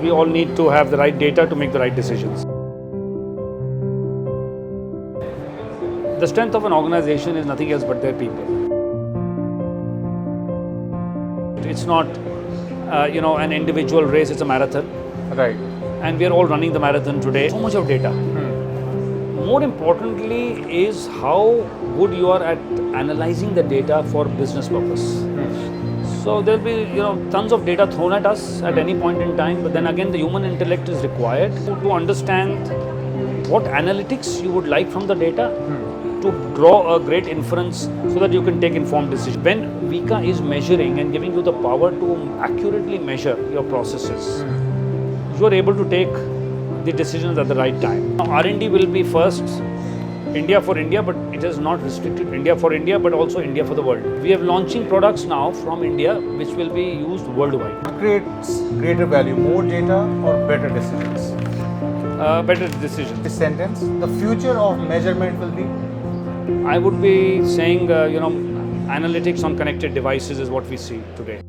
We all need to have the right data to make the right decisions. The strength of an organization is nothing else but their people. It's not, an individual race, it's a marathon. Right. And we are all running the marathon today. So much of data. More importantly is how good you are at analyzing the data for business purpose. So there'll be tons of data thrown at us at any point in time, but then again the human intellect is required to understand what analytics you would like from the data to draw a great inference so that you can take informed decisions. When WIKA is measuring and giving you the power to accurately measure your processes, you are able to take the decisions at the right time. Now, R&D will be first, India for India, but it is not restricted India for India, but also India for the world. We are launching products now from India which will be used worldwide. What creates greater value, more data or better decisions? Better decisions. This sentence, the future of measurement will be? I would be saying, analytics on connected devices is what we see today.